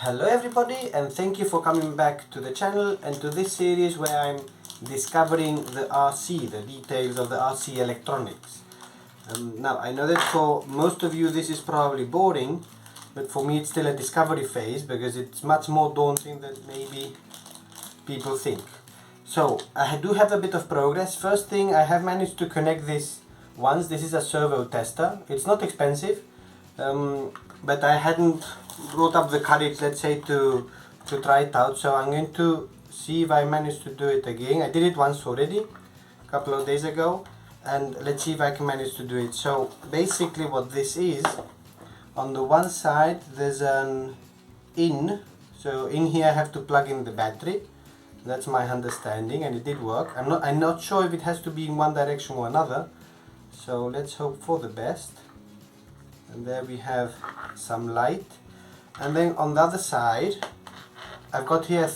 Hello everybody, and thank you for coming back to the channel and to this series where I'm discovering the RC, the details of the RC electronics. Now I know that for most of you this is probably boring, but for me it's still a discovery phase because it's much more daunting than maybe people think. So I do have a bit of progress. First thing, I have managed to connect this once. This is a servo tester. It's not expensive, but I hadn't brought up the courage, let's say, to try it out. So I'm going to see if I manage to do it again. I did it once already, a couple of days ago, and let's see if I can manage to do it. So basically what this is, on the one side there's an in, so in here I have to plug in the battery. That's my understanding, and it did work. I'm not sure if it has to be in one direction or another, so let's hope for the best. And there we have some light, and then on the other side I've got here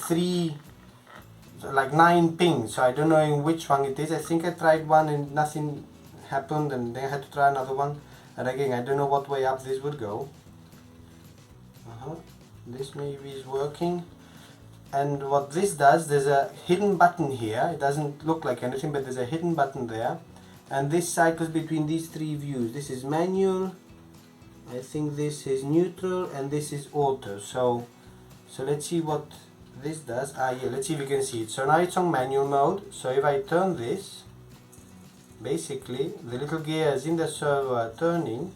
like 9 pins, so I don't know in which one it is. I think I tried one and nothing happened, and then I had to try another one, and again I don't know what way up this would go. This maybe is working. And what this does, there's a hidden button here. It doesn't look like anything, but there's a hidden button there, and this cycles between these 3 views. This is manual, I think this is neutral, and this is auto. So let's see what this does. Yeah, let's see if you can see it. So now it's on manual mode. So if I turn this, basically the little gears in the servo are turning,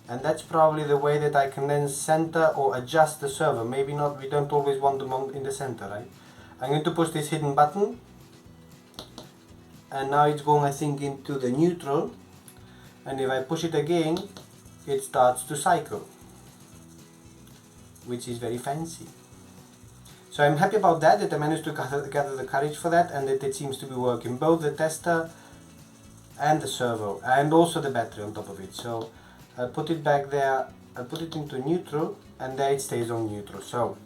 and that's probably the way that I can then center or adjust the servo. Maybe not, we don't always want them in the center, right? I'm going to push this hidden button, and now it's going, I think, into the neutral, and if I push it again, it starts to cycle, which is very fancy. So I'm happy about that I managed to gather the courage for that, and that it seems to be working, both the tester and the servo, and also the battery on top of it. So I'll put it back there, I'll put it into neutral, and there it stays on neutral. So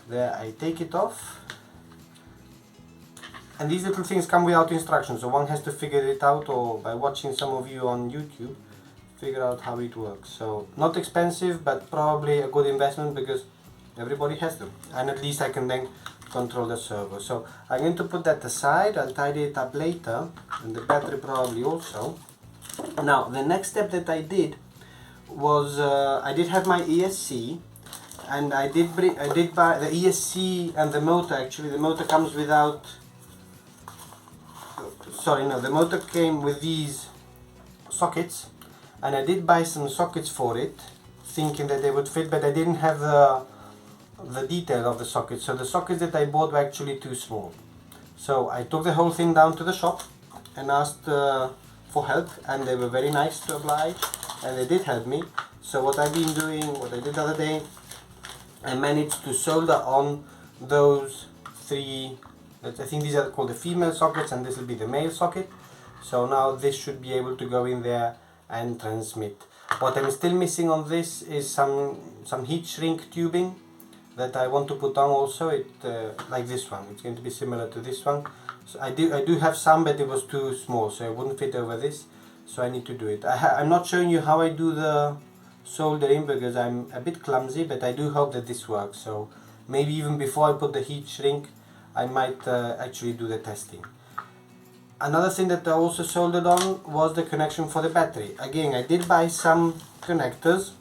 there I take it off, and these little things come without instructions, so one has to figure it out, or by watching some of you on YouTube, figure out how it works. So not expensive, but probably a good investment because everybody has them, and at least I can then control the servo. So I'm going to put that aside. I'll tidy it up later, and the battery probably also. Now the next step that I did was I did have my ESC, and I did buy the ESC and the motor. Actually, the motor comes without. Sorry, no, the motor came with these sockets, and I did buy some sockets for it, thinking that they would fit, but I didn't have the detail of the sockets. So the sockets that I bought were actually too small. So I took the whole thing down to the shop and asked for help, and they were very nice to oblige, and they did help me. So what I've been doing, what I did the other day, I managed to solder on those 3, I think these are called the female sockets, and this will be the male socket. So now this should be able to go in there and transmit. What I'm still missing on this is some heat shrink tubing that I want to put on also, like this one. It's going to be similar to this one. So I do have some, but it was too small, so it wouldn't fit over this, so I need to do it. I'm not showing you how I do the soldering because I'm a bit clumsy, but I do hope that this works. So maybe even before I put the heat shrink, I might actually do the testing. Another thing that I also soldered on was the connection for the battery. Again, I did buy some connectors,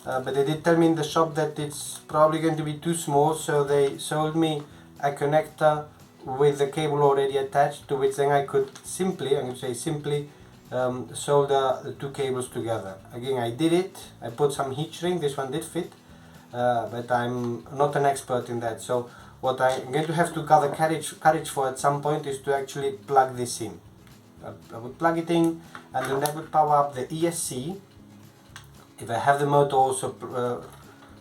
but they did tell me in the shop that it's probably going to be too small, so they sold me a connector with the cable already attached, to which then I could simply, I'm going to say simply, solder the 2 cables together. Again, I did it, I put some heat shrink, this one did fit, but I'm not an expert in that. So what I'm going to have to gather courage for at some point is to actually plug this in. I would plug it in, and then that would power up the ESC. If I have the motor also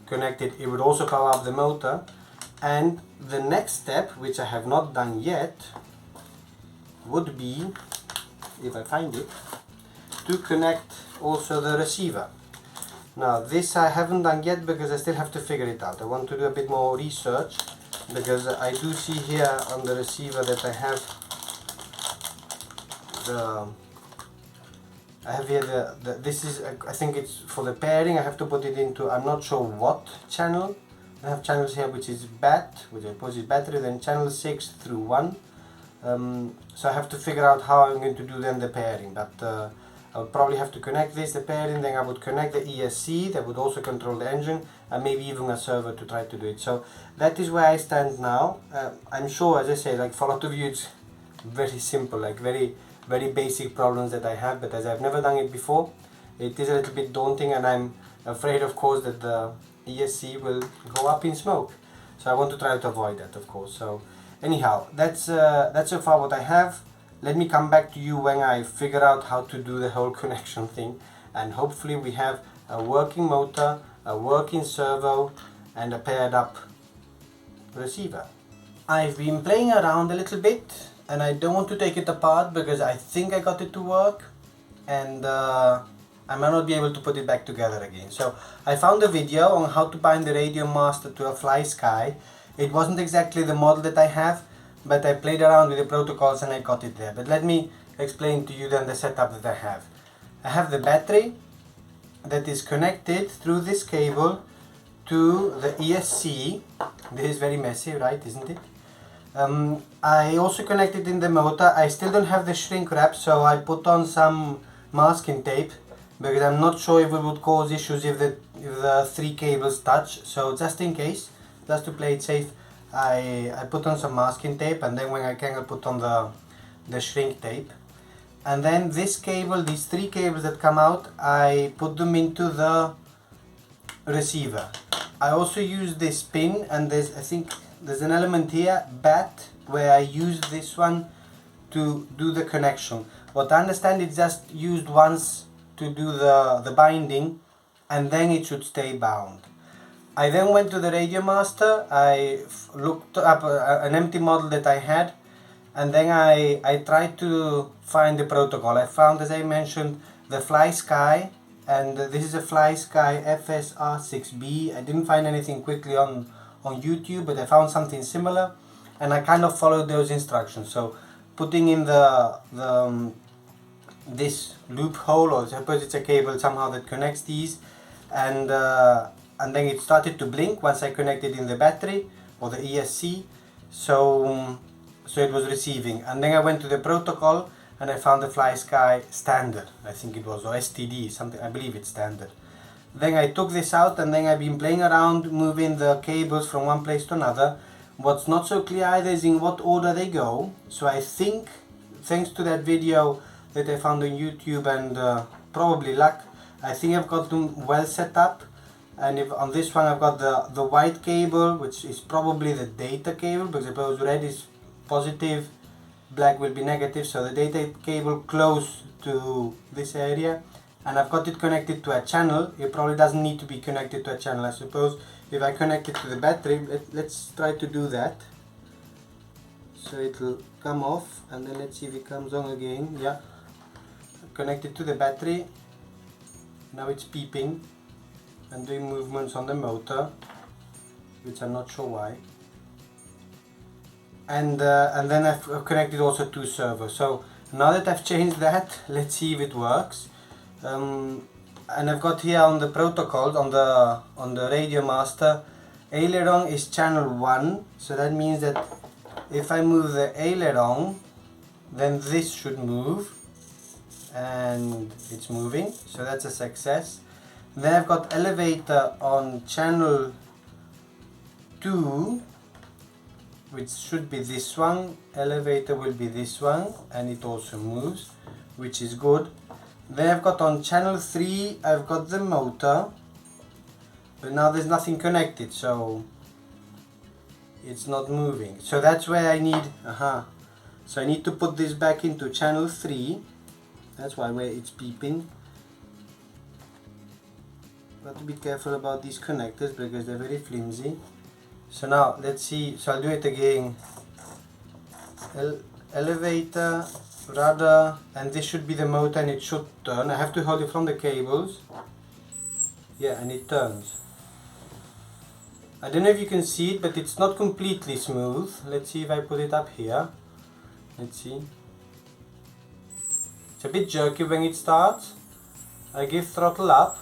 connected, it would also power up the motor. And the next step, which I have not done yet, would be, if I find it, to connect also the receiver. Now this I haven't done yet because I still have to figure it out. I want to do a bit more research, because I do see here on the receiver that I have this is, I think it's for the pairing. I have to put it into, I'm not sure what channel, I have channels here which is bat, which I suppose is battery, then channel 6 through 1. So I have to figure out how I'm going to do then the pairing, but I would probably have to connect this, the pairing, then I would connect the ESC that would also control the engine, and maybe even a server to try to do it. So that is where I stand now. I'm sure, as I say, like for a lot of you it's very simple, like very basic problems that I have, but as I've never done it before, it is a little bit daunting, and I'm afraid of course that the ESC will go up in smoke. So I want to try to avoid that, of course. So anyhow, that's so far what I have. Let me come back to you when I figure out how to do the whole connection thing, and hopefully we have a working motor, a working servo, and a paired up receiver. I've been playing around a little bit, and I don't want to take it apart because I think I got it to work, and I might not be able to put it back together again. So I found a video on how to bind the radio master to a Fly Sky. It wasn't exactly the model that I have, but I played around with the protocols and I got it there. But let me explain to you then the setup that I have. I have the battery that is connected through this cable to the ESC. This is very messy, right, isn't it? I also connected in the motor. I still don't have the shrink wrap, so I put on some masking tape because I'm not sure if it would cause issues if the three cables touch. So just in case, just to play it safe, I put on some masking tape, and then when I can, I put on the shrink tape. And then this cable, these three cables that come out, I put them into the receiver. I also use this pin, and I think there's an element here, bat, where I use this one to do the connection. What I understand, it's just used once to do the binding, and then it should stay bound. I then went to the Radio Master. I looked up an empty model that I had, and then I tried to find the protocol. I found, as I mentioned, the Fly Sky, and this is a Fly Sky FSR6B. I didn't find anything quickly on YouTube, but I found something similar, and I kind of followed those instructions. So putting in this loophole, or I suppose it's a cable somehow that connects these, and then it started to blink once I connected in the battery or the ESC, so it was receiving. And then I went to the protocol and I found the Fly Sky standard, I think it was, or STD, something, I believe it's standard. Then I took this out, and then I've been playing around moving the cables from one place to another. What's not so clear either is in what order they go. So I think, thanks to that video that I found on YouTube and probably luck, I think I've got them well set up. And if on this one I've got the white cable, which is probably the data cable, because I suppose red is positive, black will be negative, so the data cable close to this area. And I've got it connected to a channel. It probably doesn't need to be connected to a channel. I suppose if I connect it to the battery, let's try to do that. So it'll come off, and then let's see if it comes on again. Yeah, connected to the battery. Now it's beeping and doing movements on the motor, which I'm not sure why. And then I've connected also two servos. So now that I've changed that, let's see if it works. And I've got here on the protocols, on the Radio Master, aileron is channel 1, so that means that if I move the aileron, then this should move, and it's moving, so that's a success. Then I've got elevator on channel 2, which should be this one. Elevator will be this one, and it also moves, which is good. Then I've got on channel 3, I've got the motor, but now there's nothing connected, so it's not moving. So that's where I need, so I need to put this back into channel 3. That's why where it's beeping. Got to be careful about these connectors because they're very flimsy. So now let's see, so I'll do it again. Elevator, rudder, and this should be the motor, and it should turn. I have to hold it from the cables. Yeah, and it turns. I don't know if you can see it, but it's not completely smooth. Let's see if I put it up here. Let's see. It's a bit jerky when it starts. I give throttle up.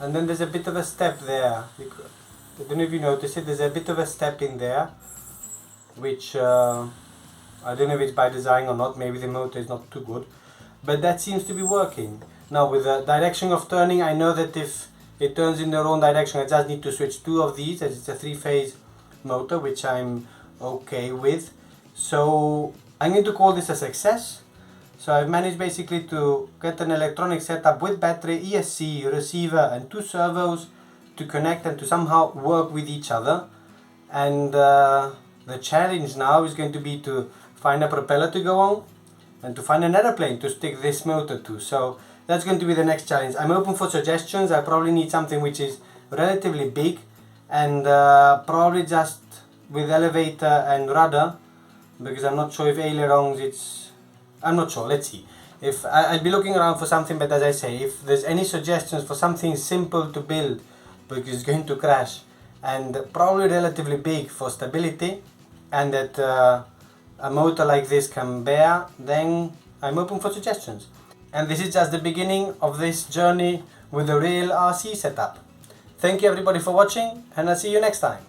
and then there's a bit of a step there. I don't know if you notice it, there's a bit of a step in there, which I don't know if it's by design or not, maybe the motor is not too good, but that seems to be working. Now with the direction of turning, I know that if it turns in the wrong direction, I just need to switch two of these, as it's a 3-phase motor, which I'm okay with. So I'm going to call this a success. So I've managed basically to get an electronic setup with battery, ESC, receiver and 2 servos to connect and to somehow work with each other. And the challenge now is going to be to find a propeller to go on and to find an aeroplane to stick this motor to. So that's going to be the next challenge. I'm open for suggestions. I probably need something which is relatively big and probably just with elevator and rudder, because I'm not sure if ailerons I'm not sure, let's see. If I'll be looking around for something, but as I say, if there's any suggestions for something simple to build because it's going to crash and probably relatively big for stability and that a motor like this can bear, then I'm open for suggestions. And this is just the beginning of this journey with a real RC setup. Thank you everybody for watching, and I'll see you next time.